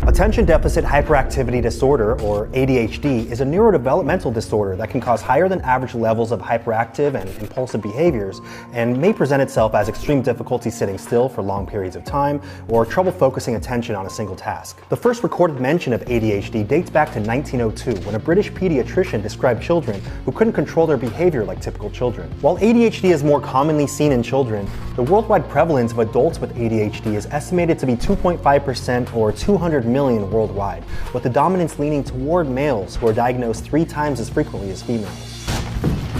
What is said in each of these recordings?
Attention Deficit Hyperactivity Disorder, or ADHD, is a neurodevelopmental disorder that can cause higher than average levels of hyperactive and impulsive behaviors and may present itself as extreme difficulty sitting still for long periods of time or trouble focusing attention on a single task. The first recorded mention of ADHD dates back to 1902 when a British pediatrician described children who couldn't control their behavior like typical children. While ADHD is more commonly seen in children, the worldwide prevalence of adults with ADHD is estimated to be 2.5% or 200 million worldwide, with the dominance leaning toward males who are diagnosed 3 times as frequently as females.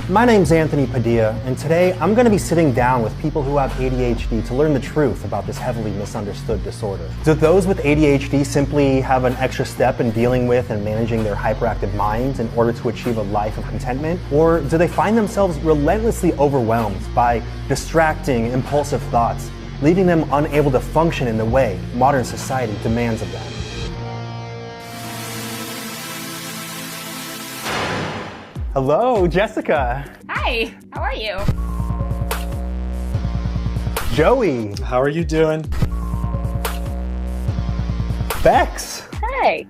My name's Anthony Padilla, and today I'm going to be sitting down with people who have ADHD to learn the truth about this heavily misunderstood disorder. Do those with ADHD simply have an extra step in dealing with and managing their hyperactive minds in order to achieve a life of contentment? Or do they find themselves relentlessly overwhelmed by distracting, impulsive thoughts, leaving them unable to function in the way modern society demands of them? Hello, Jessica. Hi, how are you? Joey. How are you doing? Bex. Hey.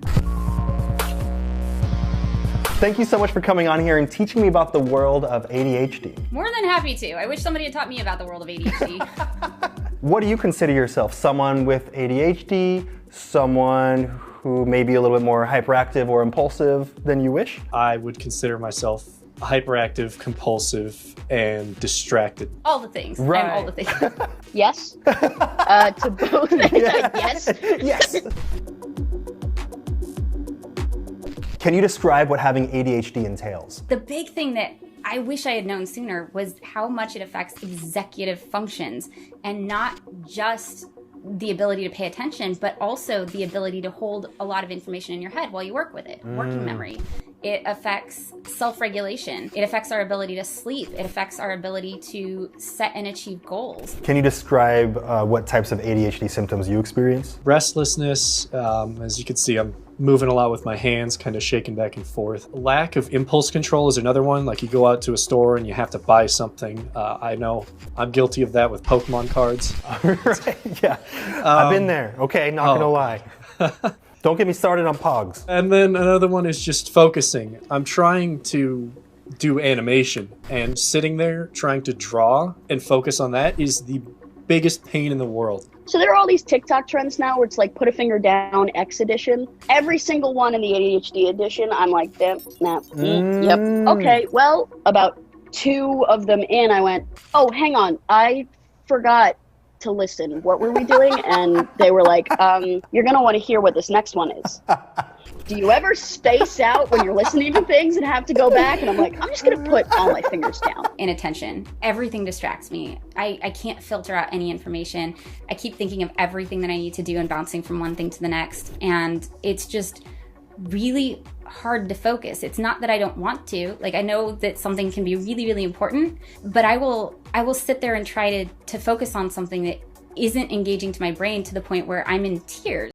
Thank you so much for coming on here and teaching me about the world of ADHD. More than happy to. I wish somebody had taught me about the world of ADHD. What do you consider yourself? Someone with ADHD? Someone who may be a little bit more hyperactive or impulsive than you wish? I would consider myself hyperactive, compulsive, and distracted. All the things. Right. I'm all the things. Yes. To both. Yes. Yes. Can you describe what having ADHD entails? The big thing that I wish I had known sooner was how much it affects executive functions, and not just the ability to pay attention, but also the ability to hold a lot of information in your head while you work with it. Working memory. It affects self-regulation. It affects our ability to sleep. It affects our ability to set and achieve goals. Can you describe what types of ADHD symptoms you experience? Restlessness, as you can see, I'm moving a lot with my hands, kind of shaking back and forth. Lack of impulse control is another one. Like you go out to a store and you have to buy something. I know I'm guilty of that with Pokemon cards. Right, yeah. I've been there. Okay, not gonna lie. Don't get me started on Pogs. And then another one is just focusing. I'm trying to do animation, and sitting there trying to draw and focus on that is the biggest pain in the world. So there are all these TikTok trends now where it's like put a finger down X edition. Every single one in the ADHD edition, I'm like, yep. Okay, well, about 2 of them in, I went, oh, hang on, I forgot to listen. What were we doing? And they were like, you're going to want to hear what this next one is. Do you ever space out when you're listening to things and have to go back? And I'm like, I'm just going to put all my fingers down. Inattention. Everything distracts me. I can't filter out any information. I keep thinking of everything that I need to do and bouncing from one thing to the next. And it's just really hard to focus. It's not that I don't want to. Like, I know that something can be really, really important, but I will sit there and try to focus on something that isn't engaging to my brain to the point where I'm in tears.